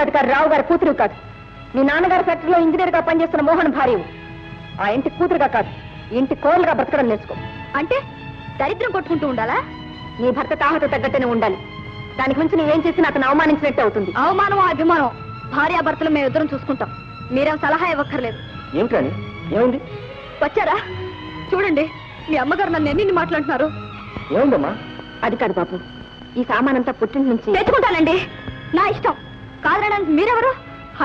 అధికారి రావు గారి కూతురు కాదు. మీ నాన్నగారి ఫ్యాక్టరీలో ఇంజనీర్ గా పనిచేస్తున్న మోహన్ భార్యవు. ఆ ఇంటి కూతురుగా కాదు, ఇంటి కోళ్ళగా బ్రతకడం నేర్చుకో. అంటే దరిద్రం కొట్టుకుంటూ ఉండాలా? నీ భర్త తాహత తగ్గట్టునే ఉండాలి. దానికి మించి నువ్వేం చేసినా అతను అవమానించినట్టే అవుతుంది. అవమానం అభిమానం భార్యాభర్తలు మేము ఇద్దరం చూసుకుంటాం. మీరేం సలహా ఇవ్వక్కర్లేదు. ఏమిటని ఏముంది? వచ్చారా? చూడండి, మీ అమ్మగారు నన్ను ఎన్ని మాట్లాడుతున్నారు. ఏముందమ్మా? అది కాదు బాబు, ఈ సామానంతా పుట్టింటి నుంచి తెచ్చుకుంటానండి. నా ఇష్టం కాదనడానికి మీరెవరు?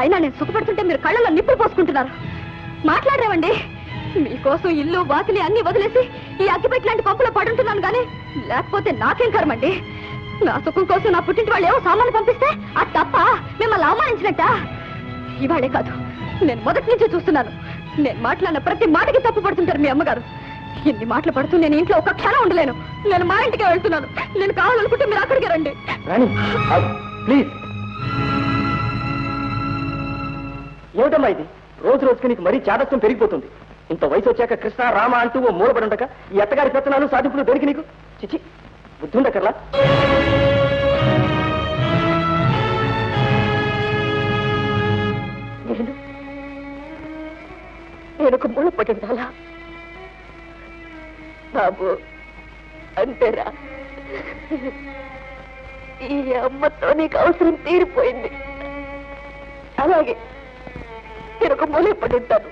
అయినా నేను సుఖపడుతుంటే మీరు కళ్ళల్లో నిప్పులు పోసుకుంటున్నారు. మాట్లాడరేవండి. మీకోసం ఇల్లు వాకిలి అన్ని వదిలేసి ఈ అగ్గిపెట్టి లాంటి పంపులో పడుంటున్నాను కానీ లేకపోతే నాకేం కర్మండి. నా సుఖం కోసం నా పుట్టింటి వాళ్ళు ఏవో సామాన్లు పంపిస్తే అది తప్ప మిమ్మల్ని అవమానించినట్ట? ఇవాళే కాదు, నేను మొదటి నుంచి చూస్తున్నాను. నేను మాట్లాడిన ప్రతి మాటకి తప్పు పడుతుంటారు మీ అమ్మగారు. ఎన్ని మాటలు పడుతూ నేను ఇంట్లో ఒక క్షణం ఉండలేను. నేను మా ఇంటికే వెళ్తున్నాను. నేను కావాలనుకుంటే మీరు అక్కడికి రండి. ప్లీజ్. ఏమిటమ్మా ఇది? రోజు రోజుకి నీకు మరీ చాదత్వం పెరిగిపోతుంది. ఇంత వయసు వచ్చాక కృష్ణ రామ అంటూ ఓ మూలపడి ఉండక ఈ అత్తగారి పెత్తనాలు సాధింపులు దేనికి నీకు? చిచి, బుద్ధి ఉండకర్లా. నేను ఒక మూలపడి ఉండాలా బాబు? అంతేరా, ఈ అమ్మతో నీకు అవసరం తీరిపోయింది. అలాగే నేను ఒక మూల పడి ఉంటాను.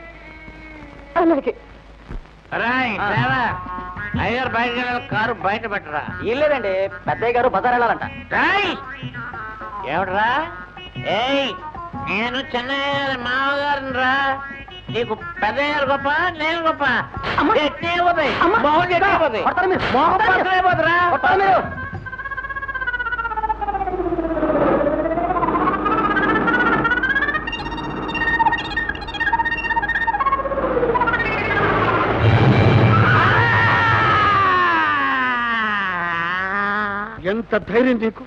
అలాగే అయ్యారు బయట కారు బయట పెట్టరా. లేదండి, పెద్దయ్య గారు బజార్ వెళ్ళాలంట. ఏమిట్రా? ఏయ్, నేను చెన్నయ్య మామగారిని రా. నీకు పెద్దయ్యారు గొప్ప, నేను గొప్ప. ఎంత ధైర్యం నీకు?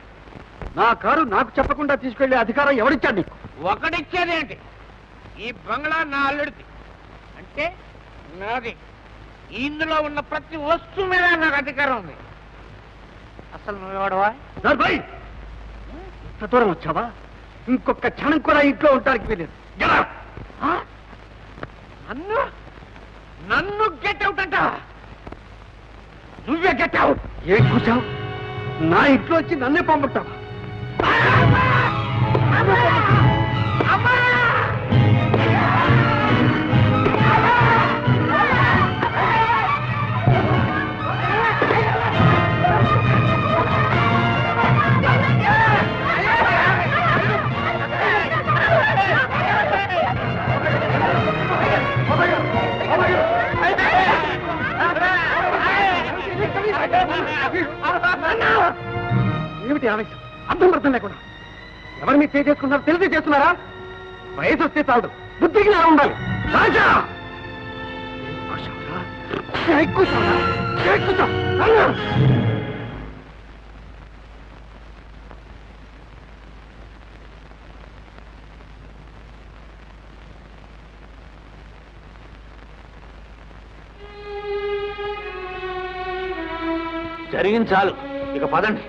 నా కారు నాకు చెప్పకుండా తీసుకెళ్లే అధికారం ఎవరిచ్చాడు నీకు? ఒకటిచ్చేదేంటి? ఈ బంగ్లా నా అల్లుడిది అంటే నాది. ఇందులో ఉన్న ప్రతి వస్తువు మీద నాకు అధికారం ఉంది. అసలు నువ్వెవడవా? ఇంత దూరం వచ్చావా? ఇంకొక క్షణం కూడా ఇంట్లో ఉండడానికి వెళ్ళేది. నన్ను నన్ను గెట్ అవుట్ అంట. నువ్వే గెట్ అవుట్. ఏం కూర్చావు? నా ఇంట్లో వచ్చి నన్నే పంపుతావా? ఏమిటి ఆవేశం? అర్థం పడుతుంది లేకుండా ఎవరు మీరు చేసుకున్నారో తెలిసి చేస్తున్నారా? వయసు వస్తే చాలు, బుద్ధికి నా ఉండాలి. రాజా జరిగింది చాలు, ఇక పదండి.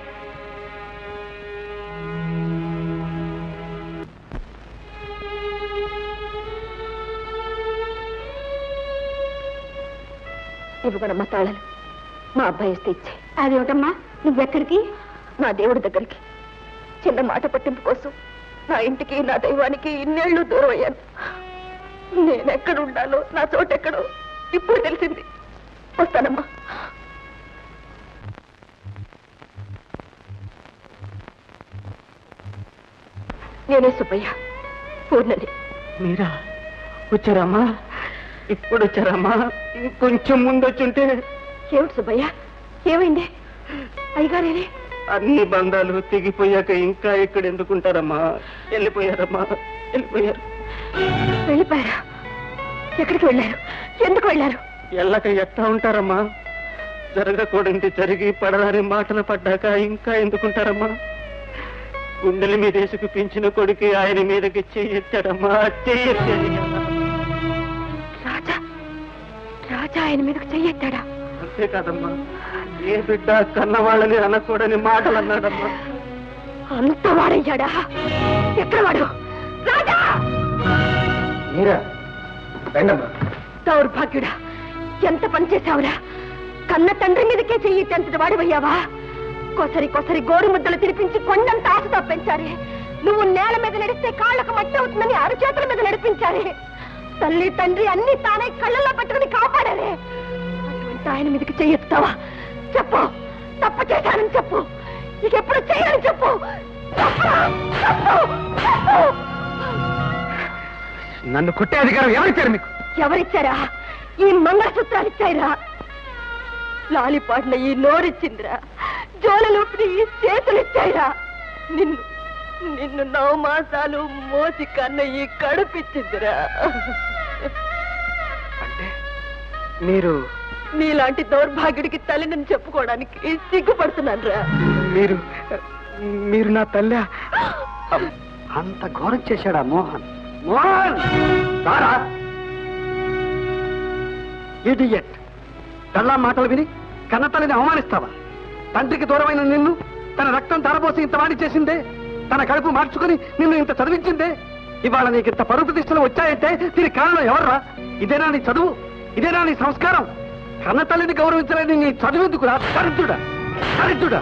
ఇవ్వగనమ్మా తాళాలు. మా అబ్బాయి ఇస్తే ఇచ్చే. అదేమిటమ్మా, నువ్వెక్కడికి? నా దేవుడి దగ్గరికి. చిన్న మాట పట్టింపు కోసం నా ఇంటికి నా దైవానికి ఇన్నేళ్లు దూరం అయ్యాను. నేనెక్కడ ఉండాలో, నా చోటెక్కడో ఇప్పుడు తెలిసింది. వస్తానమ్మా. నేనే సుబ్బయ్య, పూర్ణని. మీరా వచ్చారమ్మా? ఇప్పుడు వచ్చారమ్మా? ఇంకొంచెం ముందు వచ్చుంటే. ఏమిటి సుబ్బయ్య, ఏమైంది? అయ్యగారేనే అన్ని బంధాలు తెగిపోయాక ఇంకా ఇక్కడ ఎందుకుంటారమ్మా? వెళ్ళిపోయారమ్మా, వెళ్ళిపోయారు. వెళ్ళిపోయారా? ఎక్కడికి వెళ్ళారు? ఎందుకు వెళ్ళారు? ఎల్లక ఎట్టా ఉంటారమ్మా? జరగకూడదు జరిగి పడరాని మాటలు పడ్డాక ఇంకా ఎందుకుంటారమ్మా? గుండెల మీద వేసుకు పెంచిన కొడుకు ఆయన మీదకి చెయ్యెత్తాడమ్మా, చెయ్యెత్తాడు. రాజా రాజా ఆయన మీదకి చెయ్యెత్తాడా? అంతేకాదమ్మా, ఏ బిడ్డ కన్నవాళ్ళని అనకూడని మాటలు అన్నాడమ్మా. అంత వాడయ్యాడా? ఎక్కడ వాడు? రాజా! మీరా? రండమ్మా. దౌర్భాగ్యుడా, ఎంత పని చేశావురా? కన్న తండ్రి మీదకే చెయ్యి తెంతటి వాడివయ్యావా? కొసరి కొసరి గోరు ముద్దలు తినిపించి కొండంత ఆశతో పెంచారే. నువ్వు నేల మీద నడిస్తే కాళ్ళకు మట్టి అవుతుందని అరచేతుల మీద నడిపించారే. తల్లి తండ్రి అన్ని తానే కళ్ళల్లో పెట్టుకుని కాపాడారే. అటువంటి ఆయన మీదకి చెయ్యెత్తావా? చెప్పు, తప్పు చేశానని చెప్పు. నీకెప్పుడు చేయాలని చెప్పు. నన్ను కొట్టే అధికారం ఎవరిచ్చారు మీకు? ఎవరిచ్చారా? ఈ మంగళసూత్రాలు ఇచ్చాయిరా. లాలిపాడిన ఈ నోరిచ్చిందిరా. జోలలోపిన ఈ చేతులు ఇచ్చాయిరా. నిన్ను నిన్ను 9 మాసాలు మోసి కన్న ఈ కడుపిచ్చిందిరా. అంటే మీరు నీలాంటి దౌర్భాగ్యుడికి తల్లిని చెప్పుకోవడానికి సిగ్గుపడుతున్నానురా. మీరు నా తల్లి? అంత ఘోరం చేశాడా మోహన్? మోహన్ సారా ఇడియట్! కళ్ళ మాటలు విని కన్నతల్లిని అవమానిస్తావా? తండ్రికి దూరమైన నిన్ను తన రక్తం ధారపోసి ఇంత వాడి చేసిందే, తన కడుపు మార్చుకుని నిన్ను ఇంత చదివించిందే. ఇవాళ నీకు ఇంత పరువు ప్రతిష్టలు వచ్చాయంటే దీనికి కారణం ఎవర్రా? ఇదేనా నీ చదువు? ఇదేనా నీ సంస్కారం? కన్నతల్లిని గౌరవించలేని నీ చదువెందుకురా? దరిద్రుడా, దరిద్రుడా!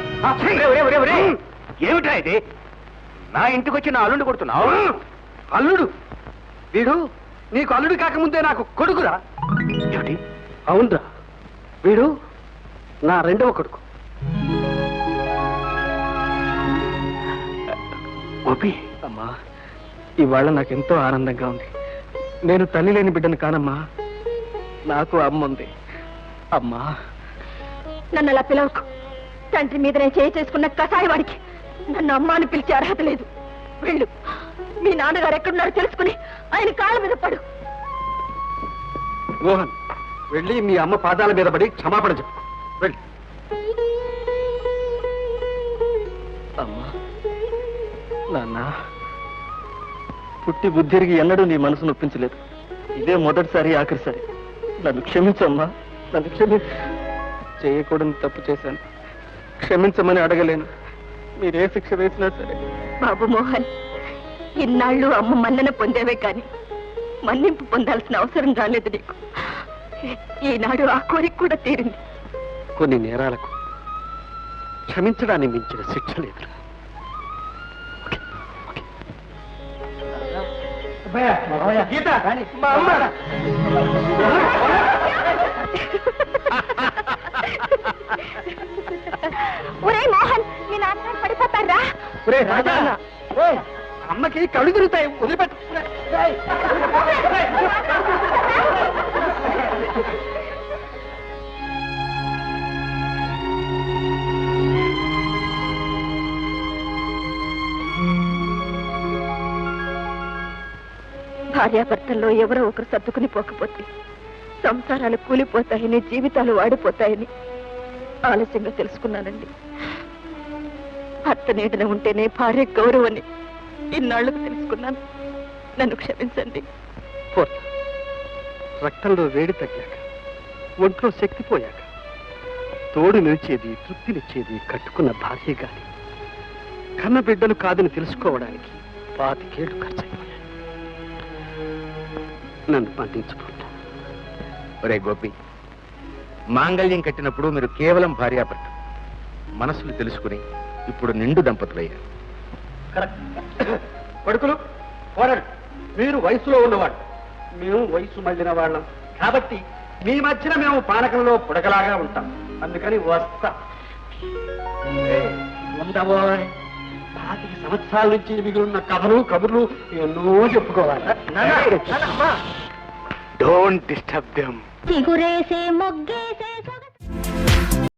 ఏమిటా ఇది? నా ఇంటికి వచ్చి నా అల్లుండి కొడుతున్నావు? అల్లుడు? వీడు నీకు అల్లుడు కాకముందే నాకు కొడుకురా. ఏమిటి? అవునరా, వీడు నా 2వ కొడుకు. గోపి, అమ్మా, ఇవాళ నాకెంతో ఆనందంగా ఉంది. నేను తల్లి లేని బిడ్డను కానమ్మా, నాకు అమ్మ ఉంది. అమ్మా, నన్ను అలా పిలవకు. తండ్రి మీద నేను చేసుకున్న కసాయి వాడికి నన్ను అమ్మ అని పిలిచే అర్హత లేదు. వెళ్ళు, మీ నాన్నగారు ఎక్కడున్నారో తెలుసుకుని ఆయన కాళ్ళ మీద పడు. మోహన్, వెళ్ళి మీ అమ్మ పాదాల మీద పడి క్షమాపణ చెప్పు. వెళ్ళి. అమ్మా, నాన్న, పుట్టి బుద్ధిరిగి ఎన్నడూ నీ మనసు నొప్పించలేదు. ఇదే మొదటిసారి, ఆఖరిసారి. నన్ను క్షమించమ్మా, నన్ను క్షమించు. చేయకూడని తప్పు చేశాను, క్షమించమని అడగలేను. మీరే శిక్ష వేసినా సరే. బాబు మోహన్, ఇన్నాళ్ళు అమ్మ మన్నన పొందేవే కాని మన్నింపు పొందాల్సిన అవసరం రాలేదు నీకు. ఈనాడు ఆ కోరిక కూడా తీరింది. కొన్ని నేరాలకు క్షమించడాన్ని మించిన శిక్ష లేదురా. ఒరే మోహన్, మీ నాన్నగారు పడిపోతారా? అమ్మకి కళ్ళు తిరుగుతాయి, వదిలిపెట్టు. భార్యాభర్తల్లో ఎవరో ఒకరు సర్దుకుని పోకపోతే సంసారాలు కూలిపోతాయని, జీవితాలు వాడిపోతాయని ఆలస్యంగా తెలుసుకున్నానండి. భర్త నీడన ఉంటేనే భార్య గౌరవని ఇన్నాళ్లకు తెలుసుకున్నాను. నన్ను క్షమించండి. రక్తంలో వేడి తగ్గాక, ఒంట్లో శక్తి పోయాక తోడు నిలిచేది, తృప్తినిచ్చేది కట్టుకున్న భార్య గాని కన్న బిడ్డలు కాదని తెలుసుకోవడానికి 25 ఏళ్లు ఖర్చయిపోయాయి. నన్ను పండించుకుంటా. ఒరే గోపి, మాంగళ్యం కట్టినప్పుడు మీరు కేవలం భార్యాభర్త. మనసులు తెలుసుకుని ఇప్పుడు నిండు దంపతులయ్యారు. కొడుకులు, కోడలు, మీరు వయసులో ఉన్నవాడు, మేము వయసు మళ్ళిన వాళ్ళం. కాబట్టి మీ మధ్యన మేము పానకంలో పుడకలాగా ఉంటాం. అందుకని వస్తా. ఉండవో, 25 సంవత్సరాల నుంచి మిగిలిన కథలు కబుర్లు ఎన్నో చెప్పుకోవాలి. Don't disturb them. చిగురేసే మొగ్గేసే